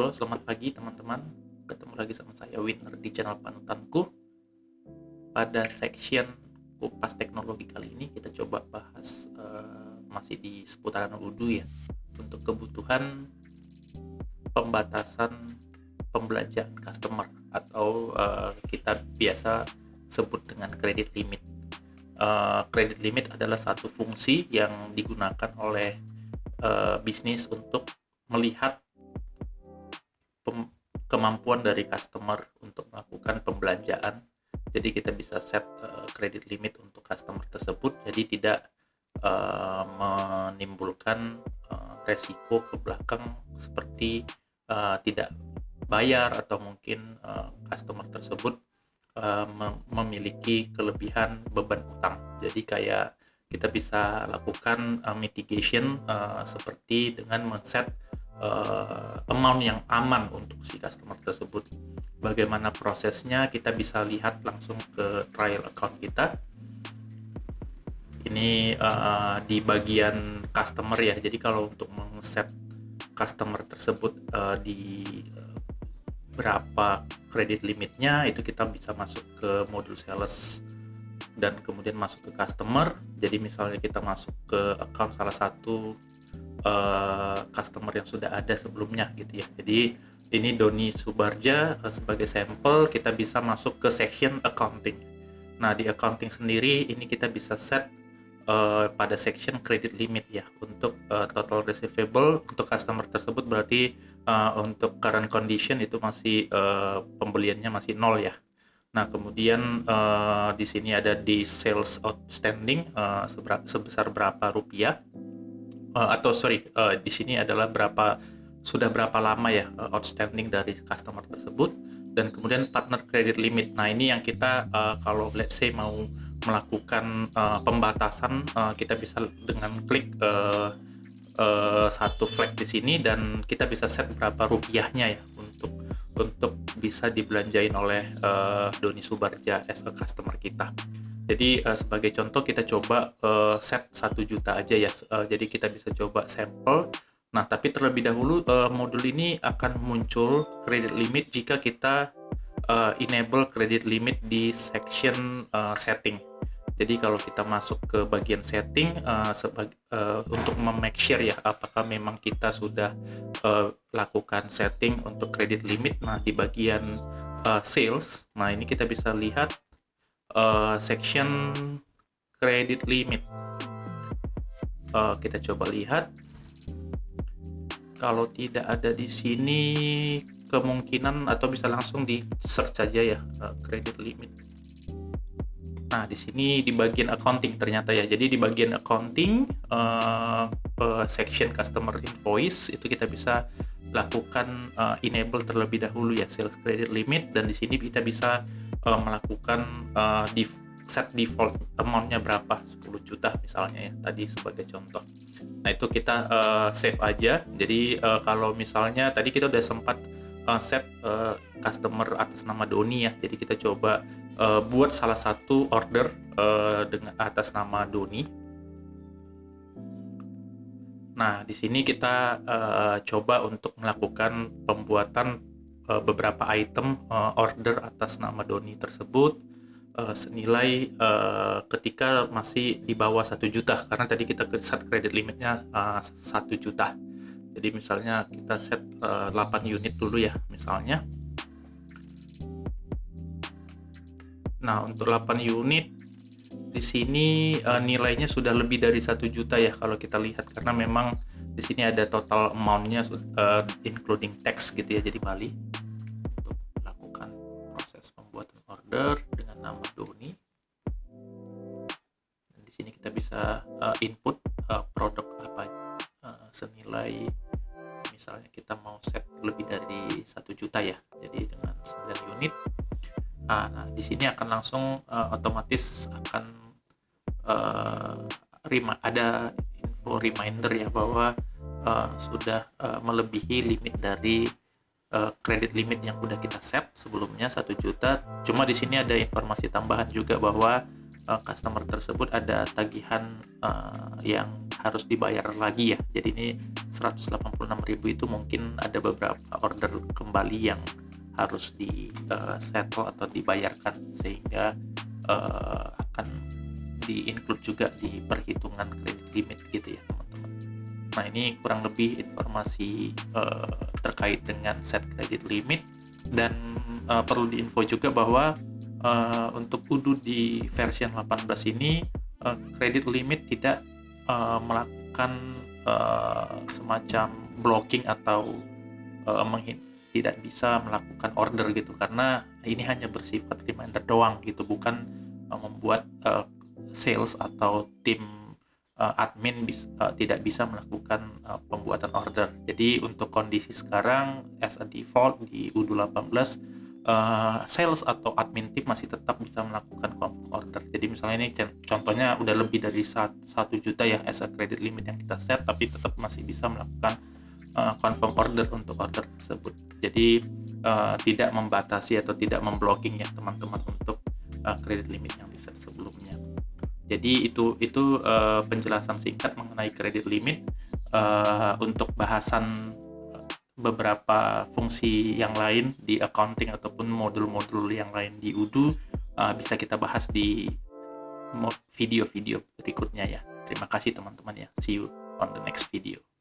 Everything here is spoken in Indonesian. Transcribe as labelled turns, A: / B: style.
A: Halo, selamat pagi teman-teman. Ketemu lagi sama saya Winner di channel panutanku. Pada section kupas teknologi kali ini kita coba bahas masih di seputaran wudhu ya. Untuk kebutuhan pembatasan pembelanjaan customer atau kita biasa sebut dengan credit limit. Credit limit adalah satu fungsi yang digunakan oleh bisnis untuk melihat kemampuan dari customer untuk melakukan pembelanjaan. Jadi kita bisa set credit limit untuk customer tersebut, jadi tidak menimbulkan resiko ke belakang seperti tidak bayar atau mungkin customer tersebut memiliki kelebihan beban utang. Jadi kayak kita bisa lakukan mitigation seperti dengan men-set amount yang aman untuk si customer tersebut. Bagaimana prosesnya kita bisa lihat langsung ke trial account kita. Ini di bagian customer ya. Jadi kalau untuk men-set customer tersebut di berapa kredit limitnya, itu kita bisa masuk ke modul sales dan kemudian masuk ke customer. Jadi misalnya kita masuk ke account salah satu customer yang sudah ada sebelumnya gitu ya. Jadi ini Doni Subarja sebagai sampel, kita bisa masuk ke section accounting. Nah di accounting sendiri ini kita bisa set pada section credit limit ya untuk total receivable untuk customer tersebut, berarti untuk current condition itu masih pembeliannya masih nol ya. Nah kemudian di sini ada di sales outstanding sebesar berapa rupiah. Di sini adalah sudah berapa lama ya outstanding dari customer tersebut, dan kemudian partner credit limit. Nah ini yang kita kalau let's say mau melakukan pembatasan, kita bisa dengan klik satu flag di sini dan kita bisa set berapa rupiahnya ya untuk bisa dibelanjain oleh Doni Subarja as a customer kita. Jadi sebagai contoh kita coba set 1 juta aja ya. Jadi kita bisa coba sampel. Nah tapi terlebih dahulu modul ini akan muncul credit limit jika kita enable credit limit di section setting. Jadi kalau kita masuk ke bagian setting untuk make sure ya apakah memang kita sudah lakukan setting untuk credit limit. Nah di bagian sales, nah ini kita bisa lihat section credit limit. Kita coba lihat. Kalau tidak ada di sini, kemungkinan atau bisa langsung di search saja ya credit limit. Nah di sini di bagian accounting ternyata ya. Jadi di bagian accounting section customer invoice itu kita bisa lakukan enable terlebih dahulu ya sales credit limit, dan di sini kita bisa melakukan set default amount-nya berapa, 10 juta misalnya ya tadi sebagai contoh. Nah itu kita save aja. Jadi kalau misalnya tadi kita udah sempat set customer atas nama Doni ya, jadi kita coba buat salah satu order dengan atas nama Doni. Nah di sini kita coba untuk melakukan pembuatan beberapa item order atas nama Doni tersebut senilai ketika masih di bawah 1 juta, karena tadi kita set credit limitnya 1 juta. Jadi misalnya kita set 8 unit dulu ya misalnya. Nah untuk 8 unit di sini nilainya sudah lebih dari 1 juta ya kalau kita lihat, karena memang di sini ada total amount-nya including tax gitu ya, jadi Bali. Untuk lakukan proses pembuatan order dengan nama Doni. Dan di sini kita bisa input produk apa senilai, misalnya kita mau set lebih dari 1 juta ya. Jadi dengan 9 unit. Nah, di sini akan langsung otomatis akan ada info reminder ya bahwa sudah melebihi limit dari credit limit yang udah kita set sebelumnya 1 juta. Cuma di sini ada informasi tambahan juga bahwa customer tersebut ada tagihan yang harus dibayar lagi ya. Jadi ini 186.000 itu mungkin ada beberapa order kembali yang harus di settle atau dibayarkan, sehingga akan di-include juga di perhitungan kredit limit gitu ya teman-teman. Nah, ini kurang lebih informasi terkait dengan set credit limit. Dan perlu diinfo juga bahwa untuk UDU di version 18 ini credit limit tidak melakukan semacam blocking atau tidak bisa melakukan order gitu, karena ini hanya bersifat reminder doang gitu, bukan membuat sales atau tim admin tidak bisa melakukan pembuatan order. Jadi untuk kondisi sekarang as a default di UDU 18, sales atau admin tim masih tetap bisa melakukan confirm order. Jadi misalnya ini contohnya udah lebih dari 1 juta ya as a credit limit yang kita set, tapi tetap masih bisa melakukan confirm order untuk order tersebut. Jadi tidak membatasi atau tidak memblocking ya teman-teman untuk credit limit yang di set sebelumnya. Jadi itu penjelasan singkat mengenai credit limit. Untuk bahasan beberapa fungsi yang lain di accounting ataupun modul-modul yang lain di UDU bisa kita bahas di video-video berikutnya ya. Terima kasih teman-teman ya. See you on the next video.